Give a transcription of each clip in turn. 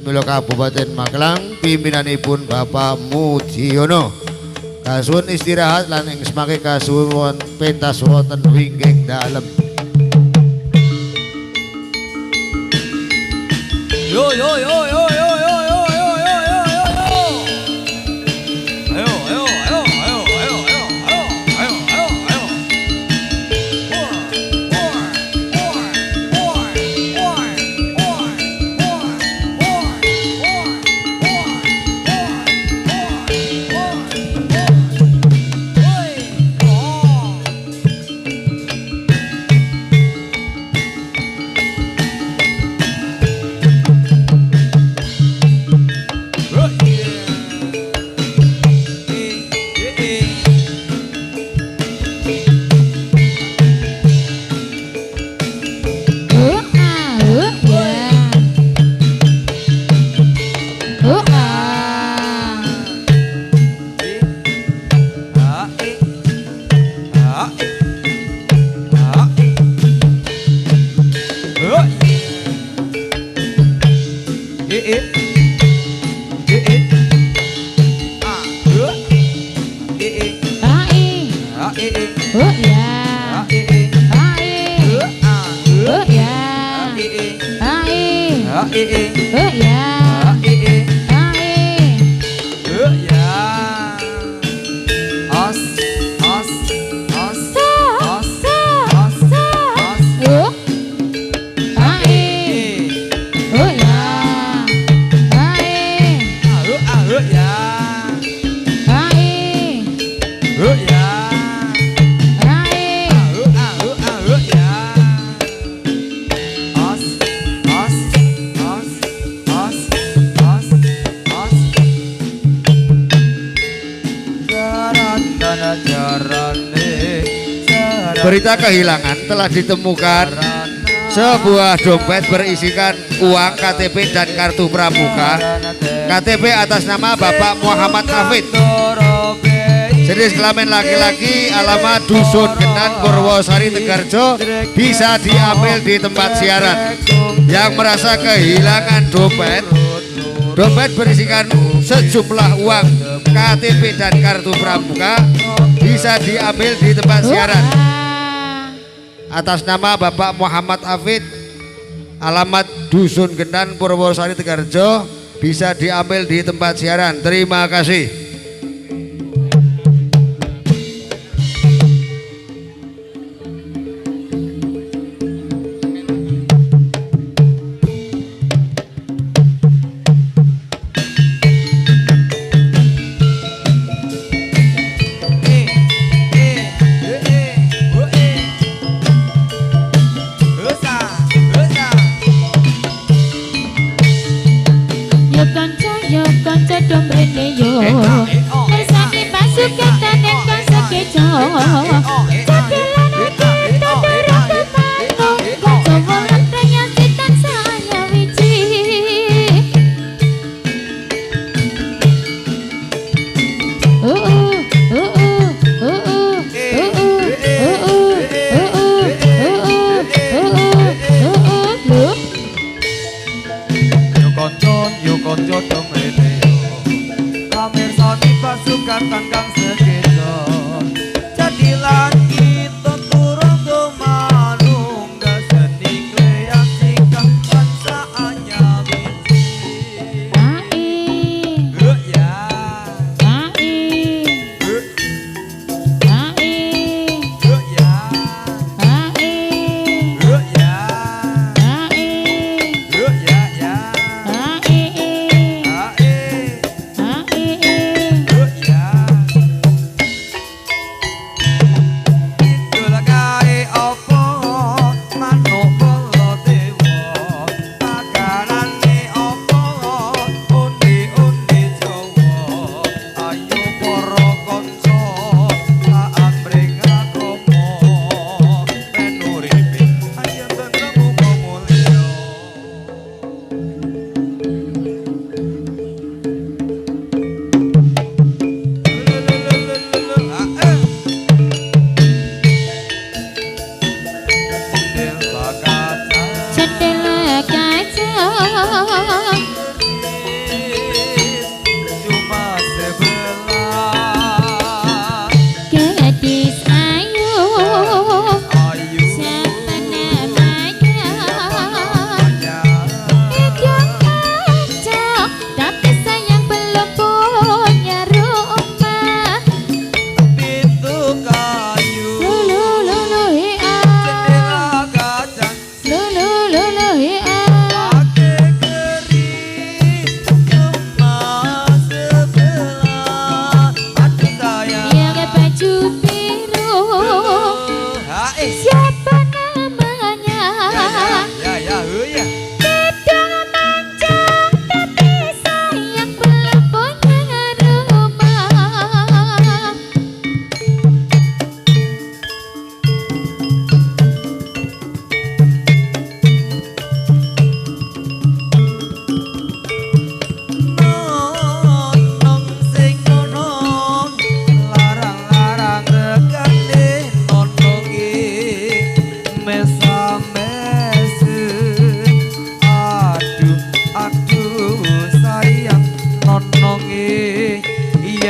Milo Kabupaten Magelang pimpinanipun Bapak Mudiono kasuwun istirahat lan ing semake kasuwun pentas wonten wingking dalem. Yo yo yo yo yo yo yo yo yo yo yo yo. Ayo ayo ayo ayo ayo ayo ayo ayo ayo. Berita kehilangan telah ditemukan sebuah dompet berisikan uang, KTP dan kartu pramuka. KTP atas nama Bapak Muhammad Hafid, jenis kelamin laki-laki, alamat Dusun Genan, Purwosari, Tegarjo. Bisa diambil di tempat siaran. Yang merasa kehilangan dompet berisikan sejumlah uang, KTP dan kartu pramuka bisa diambil di tempat siaran atas nama Bapak Muhammad Hafid, alamat Dusun Genan, Purwosari, Tegarjo. Bisa diambil di tempat siaran. Terima kasih.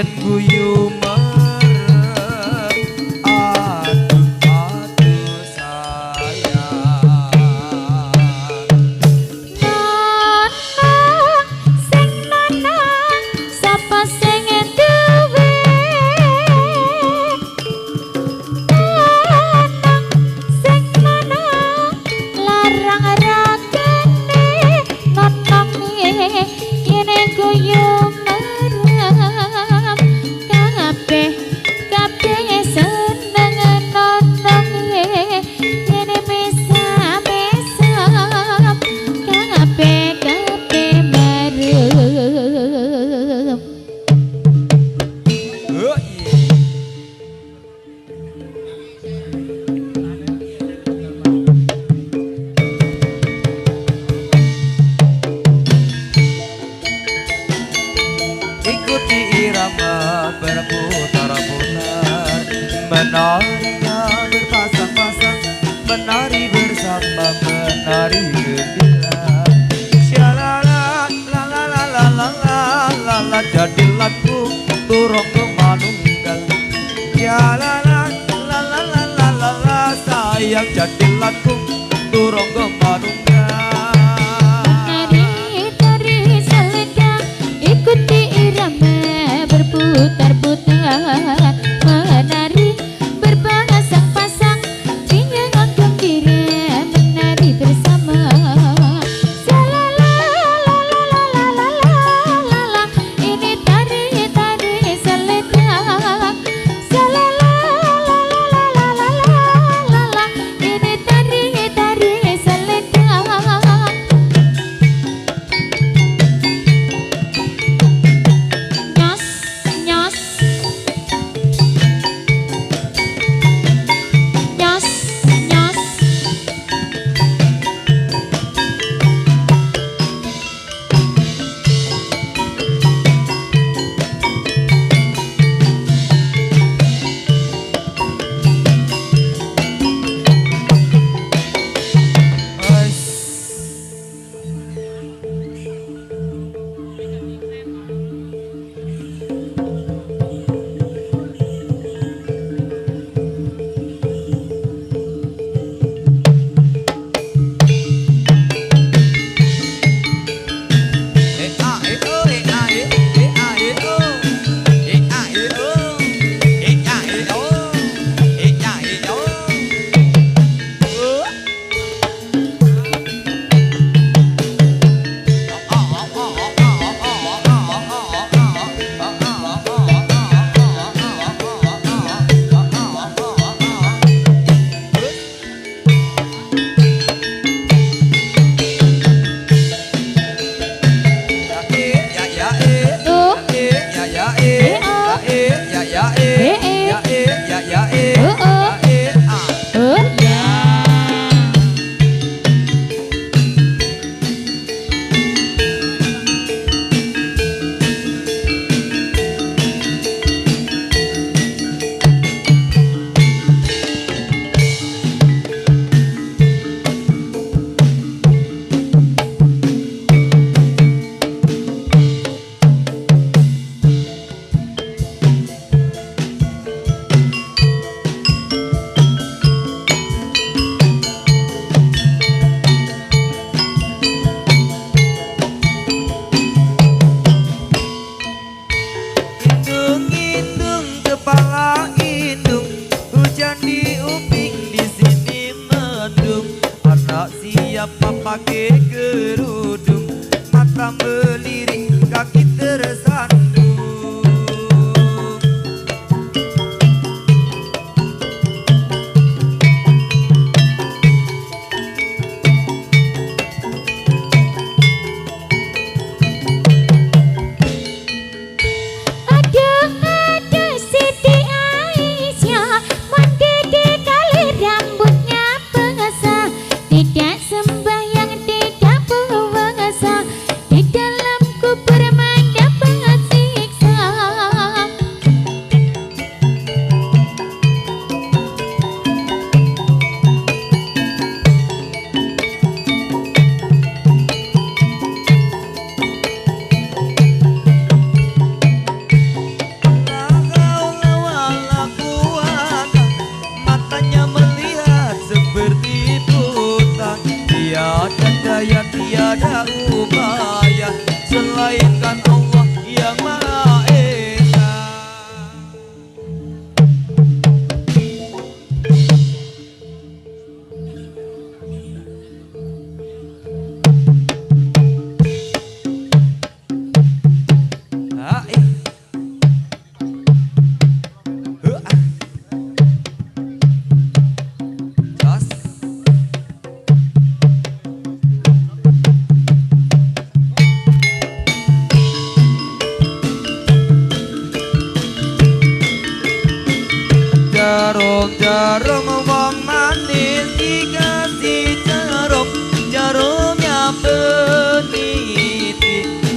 yen guyu merem aduh aduh sayang Nonong sing nonong sapa sing duwe Nonong sing nonong larang rakene nonong kene guyu merem kabeh kabeh seneng nonong kene mesa-mesa kabeh kabeh merem oh iya ikuti irama berputar-putar menarinya berpasang-pasang menari bersama menari gembira syalala la la la la la la la la jadi lagu turong ke manunggal syalala la la la la la la sayang jadi lagu turong ke manunggal Menari-tari selendang ikuti irama berputar-putar menari berpasang-pasang riang gembira menari bersama Salalalalalalalala ini tari-tari selendang Salalalalalalalala ini tari-tari selendang Nyos, nyos, nyos, nyos. siapa pakai kerudung, mata melirik, kaki tersandung. Aduh Siti Aisyah, mendidih kali rambutnya pengasah, tidak sembahyang tidak puasa, di dalam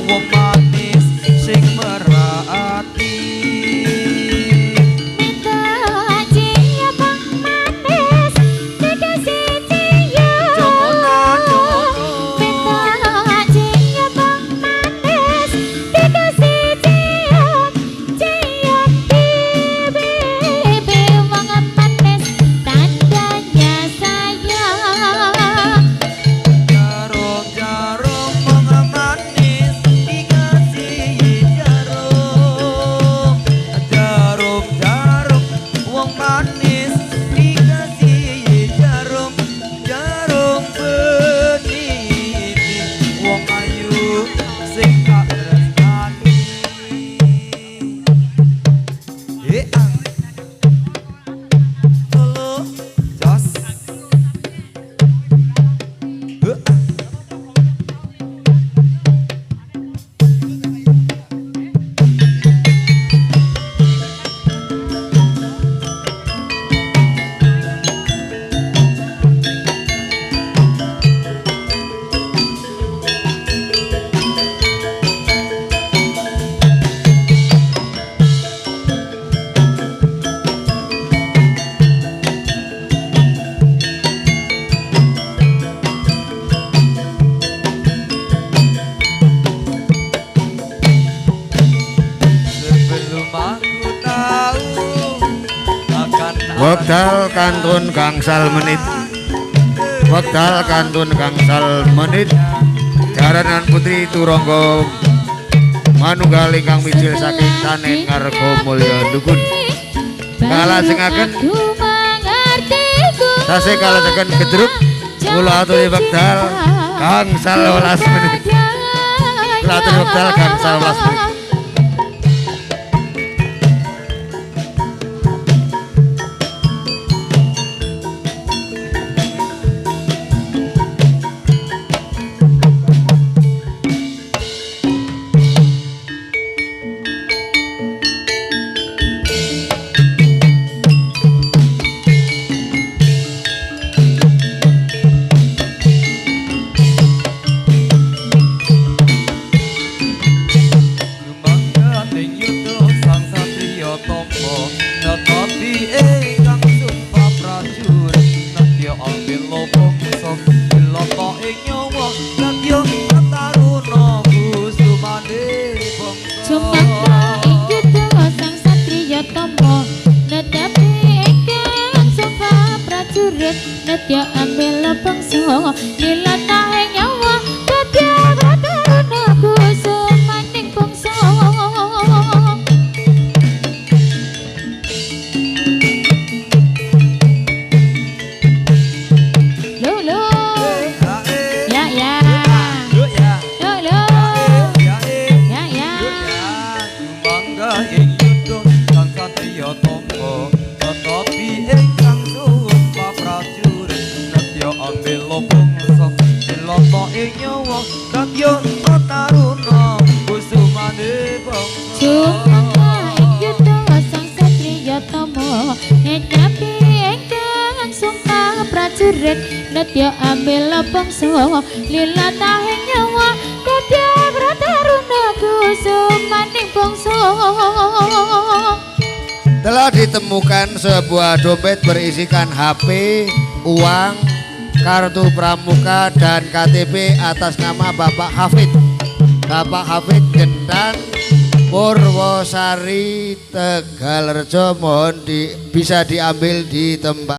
wong manis sing merati. Wekdal kantun gangsal menit. Wekdal kantun gangsal menit. Jaranan putri Turangga manunggal ingkang mijil saking Taning Ngarga Mulya Dukun. Kalajengaken sase kalajengaken gedruk kula aturi wekdal gangsal 12 menit. Kula aturi wekdal gangsal 12 menit. Nedya ambil bangsa dilatah nyawa nedya kataruna kusumaning bangsa. Lolo ya ya lolo ya ya mangga ing yudo kang satriya tangga tetapi ingkang sumpah prajurit nedya ambil bangsa dilata ing nyawa kadya taruna kusumane bangsa. Cuma ing yudo sang satriya tama nyapi ingkang sumpah prajurit nedya ambil bangsa lilatahing nyawa kadya prataruna kusumaning bangsa. Telah ditemukan sebuah dompet berisikan HP, uang, kartu pramuka dan KTP atas nama Bapak Hafid. Bapak Hafid Gendan Purwosari Tegalrejo, mohon bisa diambil di tempat